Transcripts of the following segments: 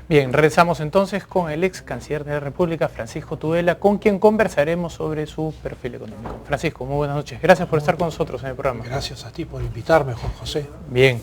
Bien, regresamos entonces con el ex canciller de la República, Francisco Tudela, con quien conversaremos sobre su perfil económico. Francisco, muy buenas noches. Gracias por estar con nosotros en el programa. Gracias a ti por invitarme, Juan José. Bien.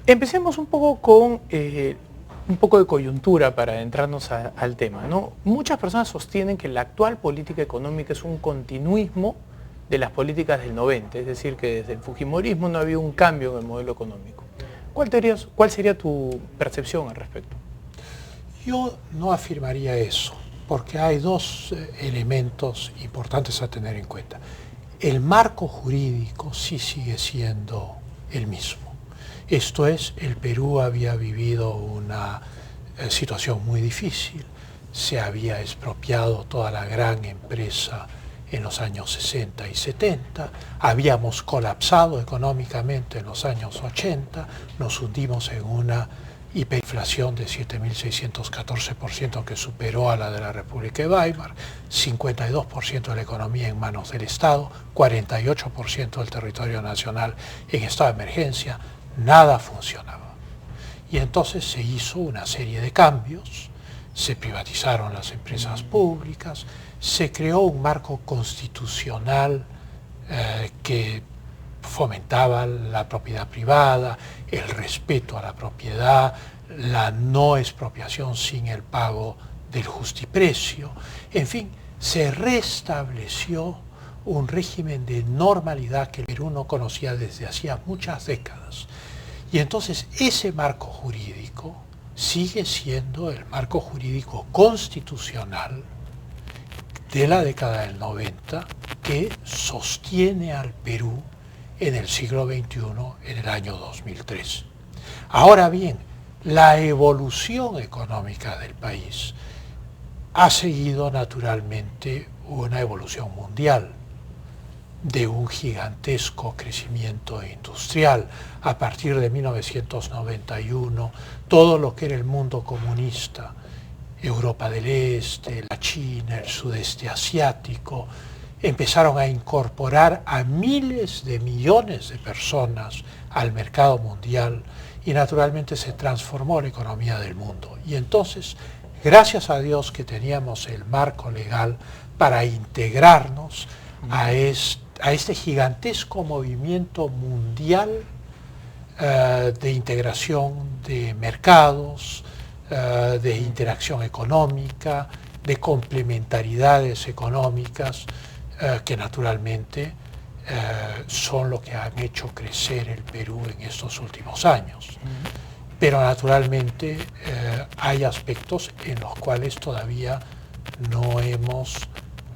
Empecemos un poco con un poco de coyuntura para adentrarnos al tema, ¿no? Muchas personas sostienen que la actual política económica es un continuismo de las políticas del 90, es decir, que desde el fujimorismo no ha habido un cambio en el modelo económico. ¿Cuál sería tu percepción al respecto? Yo no afirmaría eso, porque hay dos elementos importantes a tener en cuenta. El marco jurídico sí sigue siendo el mismo. Esto es, el Perú había vivido una situación muy difícil, se había expropiado toda la gran empresa en los años 60 y 70, habíamos colapsado económicamente en los años 80, nos hundimos en una hiperinflación de 7.614% que superó a la de la República de Weimar, 52% de la economía en manos del Estado, 48% del territorio nacional en estado de emergencia, nada funcionaba. Y entonces se hizo una serie de cambios, se privatizaron las empresas públicas, se creó un marco constitucional que fomentaba la propiedad privada, el respeto a la propiedad, la no expropiación sin el pago del justiprecio. En fin, se restableció un régimen de normalidad que el Perú no conocía desde hacía muchas décadas. Y entonces ese marco jurídico sigue siendo el marco jurídico constitucional de la década del 90 que sostiene al Perú en el siglo XXI, en el año 2003. Ahora bien, la evolución económica del país ha seguido naturalmente una evolución mundial de un gigantesco crecimiento industrial. A partir de 1991, todo lo que era el mundo comunista, Europa del Este, la China, el sudeste asiático, empezaron a incorporar a miles de millones de personas al mercado mundial y naturalmente se transformó la economía del mundo. Y entonces, gracias a Dios que teníamos el marco legal para integrarnos a este gigantesco movimiento mundial de integración de mercados, de interacción económica, de complementariedades económicas, que naturalmente son lo que han hecho crecer el Perú en estos últimos años. Pero naturalmente hay aspectos en los cuales todavía no hemos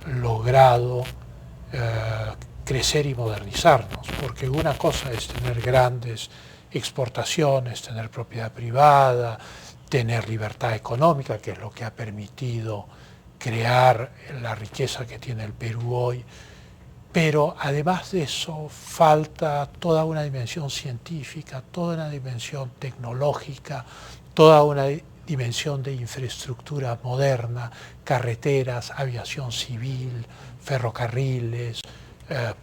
logrado crecer y modernizarnos, porque una cosa es tener grandes exportaciones, tener propiedad privada, tener libertad económica, que es lo que ha permitido crear la riqueza que tiene el Perú hoy, pero además de eso falta toda una dimensión científica, toda una dimensión tecnológica, toda una dimensión de infraestructura moderna, carreteras, aviación civil, ferrocarriles,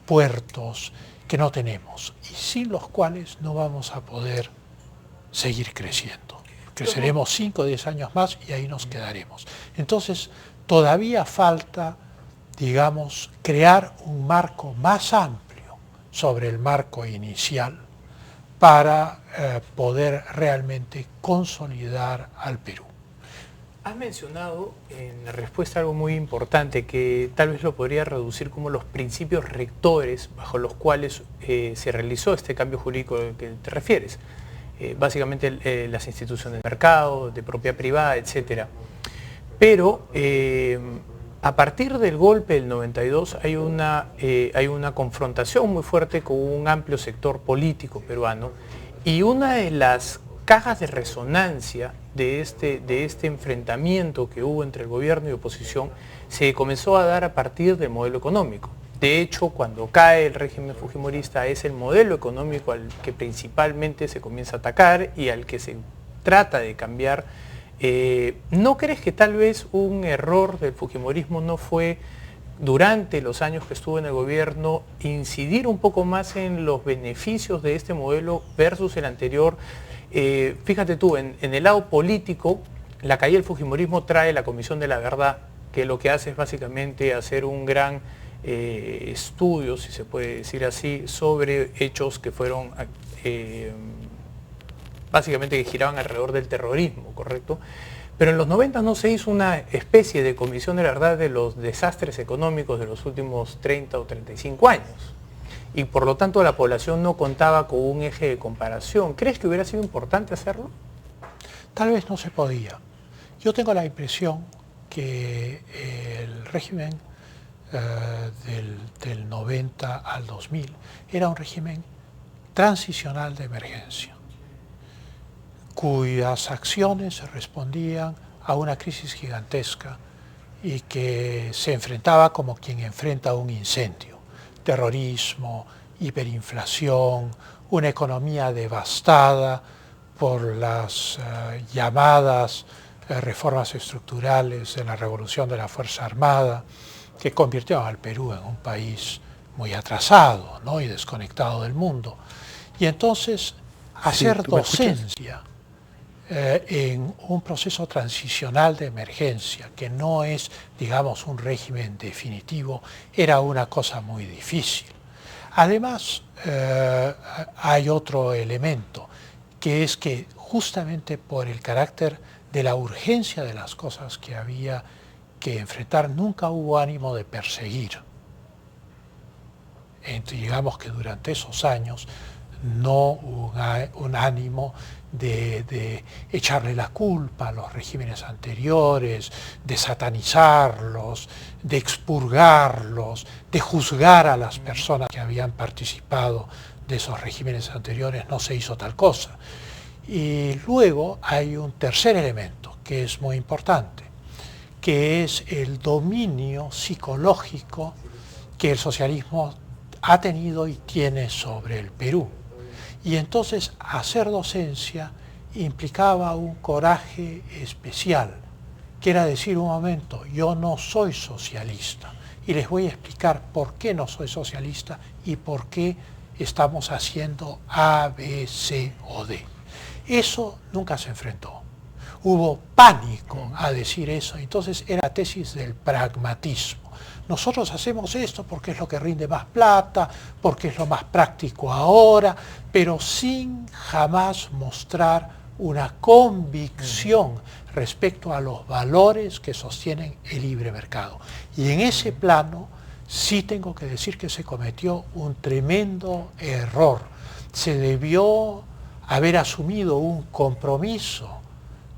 puertos, que no tenemos y sin los cuales no vamos a poder seguir creciendo. Creceremos 5 o 10 años más y ahí nos quedaremos. Entonces, todavía falta, digamos, crear un marco más amplio sobre el marco inicial para poder realmente consolidar al Perú. Has mencionado en la respuesta algo muy importante que tal vez lo podría reducir como los principios rectores bajo los cuales se realizó este cambio jurídico al que te refieres. Básicamente las instituciones de mercado, de propiedad privada, etc. Pero a partir del golpe del 92 hay una confrontación muy fuerte con un amplio sector político peruano y una de las cajas de resonancia de este enfrentamiento que hubo entre el gobierno y oposición se comenzó a dar a partir del modelo económico. De hecho, cuando cae el régimen fujimorista es el modelo económico al que principalmente se comienza a atacar y al que se trata de cambiar. ¿No crees que tal vez un error del fujimorismo no fue, durante los años que estuvo en el gobierno, incidir un poco más en los beneficios de este modelo versus el anterior, Fíjate tú, en el lado político, la caída del fujimorismo trae la Comisión de la Verdad, que lo que hace es básicamente hacer un gran estudio, si se puede decir así, sobre hechos que fueron básicamente que giraban alrededor del terrorismo, ¿correcto? Pero en los 90 no se hizo una especie de Comisión de la Verdad de los desastres económicos de los últimos 30 o 35 años. Y por lo tanto la población no contaba con un eje de comparación. ¿Crees que hubiera sido importante hacerlo? Tal vez no se podía. Yo tengo la impresión que el régimen del 90 al 2000 era un régimen transicional de emergencia, cuyas acciones respondían a una crisis gigantesca y que se enfrentaba como quien enfrenta un incendio. Terrorismo, hiperinflación, una economía devastada por las llamadas reformas estructurales de la revolución de la Fuerza Armada, que convirtió al Perú en un país muy atrasado, ¿no? Y desconectado del mundo. Y entonces hacer docencia en un proceso transicional de emergencia, que no es, digamos, un régimen definitivo, era una cosa muy difícil. Además, hay otro elemento, que es que justamente por el carácter de la urgencia de las cosas que había que enfrentar, nunca hubo ánimo de perseguir. Digamos que durante esos años no hubo un ánimo de echarle la culpa a los regímenes anteriores, de satanizarlos, de expurgarlos, de juzgar a las personas que habían participado de esos regímenes anteriores. No se hizo tal cosa. Y luego hay un tercer elemento que es muy importante, que es el dominio psicológico que el socialismo ha tenido y tiene sobre el Perú. Y entonces hacer docencia implicaba un coraje especial, que era decir un momento, yo no soy socialista y les voy a explicar por qué no soy socialista y por qué estamos haciendo A, B, C o D. Eso nunca se enfrentó. Hubo pánico a decir eso, entonces era tesis del pragmatismo. Nosotros hacemos esto porque es lo que rinde más plata, porque es lo más práctico ahora, pero sin jamás mostrar una convicción respecto a los valores que sostienen el libre mercado. Y en ese plano sí tengo que decir que se cometió un tremendo error. Se debió haber asumido un compromiso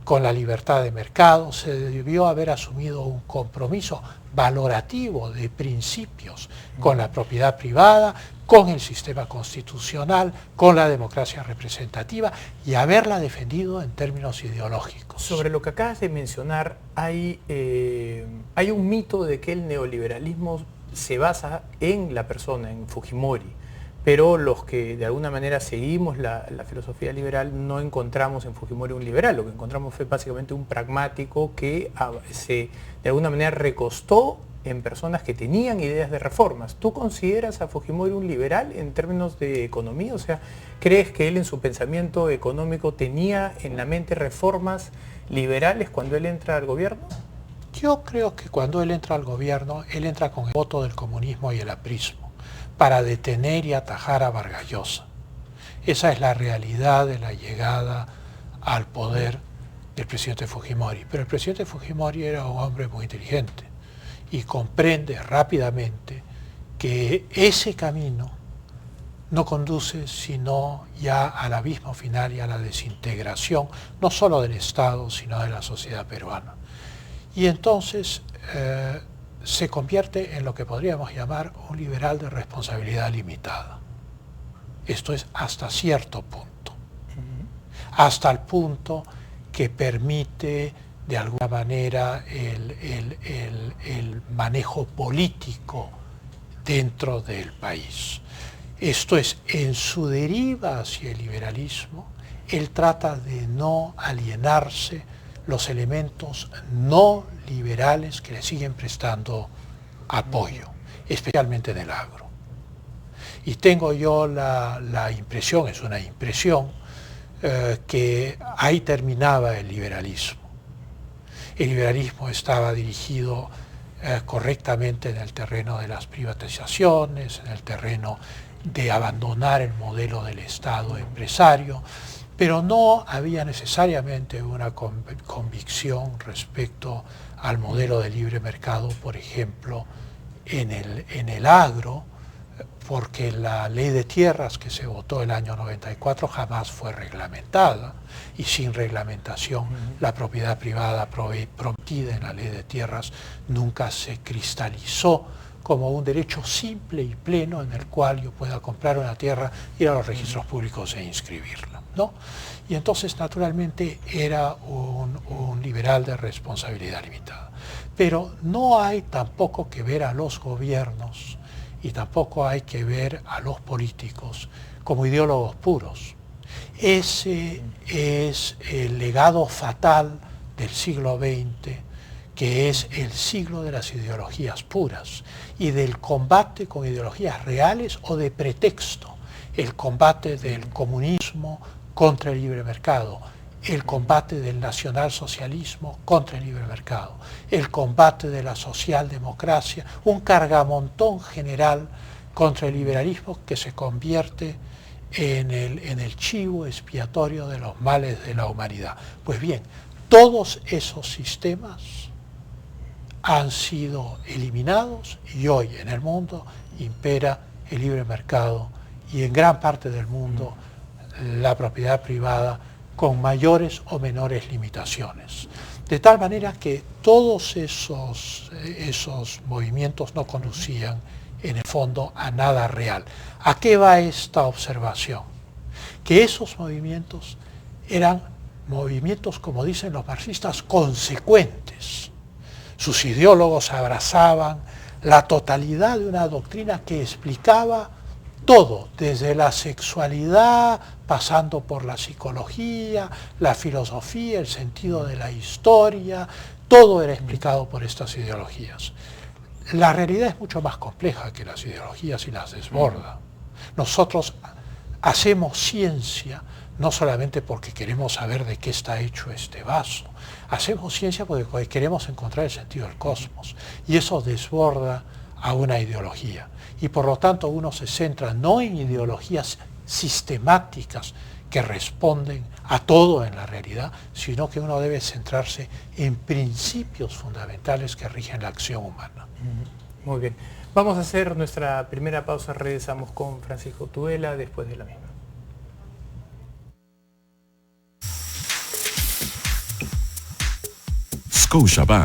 con la libertad de mercado, se debió haber asumido un compromiso valorativo de principios con la propiedad privada, con el sistema constitucional, con la democracia representativa y haberla defendido en términos ideológicos. Sobre lo que acabas de mencionar, hay un mito de que el neoliberalismo se basa en la persona, en Fujimori. Pero los que de alguna manera seguimos la filosofía liberal no encontramos en Fujimori un liberal, lo que encontramos fue básicamente un pragmático que se de alguna manera recostó en personas que tenían ideas de reformas. ¿Tú consideras a Fujimori un liberal en términos de economía? O sea, ¿crees que él en su pensamiento económico tenía en la mente reformas liberales cuando él entra al gobierno? Yo creo que cuando él entra al gobierno, él entra con el voto del comunismo y el aprismo, para detener y atajar a Vargas Llosa. Esa es la realidad de la llegada al poder del presidente Fujimori. Pero el presidente Fujimori era un hombre muy inteligente y comprende rápidamente que ese camino no conduce sino ya al abismo final y a la desintegración, no solo del Estado, sino de la sociedad peruana. Y entonces se convierte en lo que podríamos llamar un liberal de responsabilidad limitada. Esto es hasta cierto punto. Hasta el punto que permite de alguna manera el manejo político dentro del país. Esto es, en su deriva hacia el liberalismo, él trata de no alienarse los elementos no liberales que le siguen prestando apoyo, especialmente en el agro. Y tengo yo la impresión, es una impresión, que ahí terminaba el liberalismo. El liberalismo estaba dirigido correctamente en el terreno de las privatizaciones, en el terreno de abandonar el modelo del Estado empresario, pero no había necesariamente una convicción respecto al modelo de libre mercado, por ejemplo, en el agro, porque la ley de tierras que se votó el año 94 jamás fue reglamentada, y sin reglamentación la propiedad privada prometida en la ley de tierras nunca se cristalizó como un derecho simple y pleno en el cual yo pueda comprar una tierra, ir a los registros públicos e inscribirla, ¿no? Y entonces naturalmente era un liberal de responsabilidad limitada. Pero no hay tampoco que ver a los gobiernos y tampoco hay que ver a los políticos como ideólogos puros. Ese es el legado fatal del siglo XX, que es el siglo de las ideologías puras y del combate con ideologías reales o de pretexto, el combate del comunismo contra el libre mercado, el combate del nacionalsocialismo contra el libre mercado, el combate de la socialdemocracia, un cargamontón general contra el liberalismo que se convierte en el chivo expiatorio de los males de la humanidad. Pues bien, todos esos sistemas han sido eliminados y hoy en el mundo impera el libre mercado y en gran parte del mundo la propiedad privada con mayores o menores limitaciones. De tal manera que todos esos movimientos no conducían en el fondo a nada real. ¿A qué va esta observación? Que esos movimientos eran movimientos, como dicen los marxistas, consecuentes. Sus ideólogos abrazaban la totalidad de una doctrina que explicaba todo, desde la sexualidad, pasando por la psicología, la filosofía, el sentido de la historia, todo era explicado por estas ideologías. La realidad es mucho más compleja que las ideologías y las desborda. Nosotros hacemos ciencia no solamente porque queremos saber de qué está hecho este vaso, hacemos ciencia porque queremos encontrar el sentido del cosmos, y eso desborda a una ideología. Y por lo tanto uno se centra no en ideologías sistemáticas que responden a todo en la realidad, sino que uno debe centrarse en principios fundamentales que rigen la acción humana. Muy bien. Vamos a hacer nuestra primera pausa. Regresamos con Francisco Tudela después de la misma. Scotiabank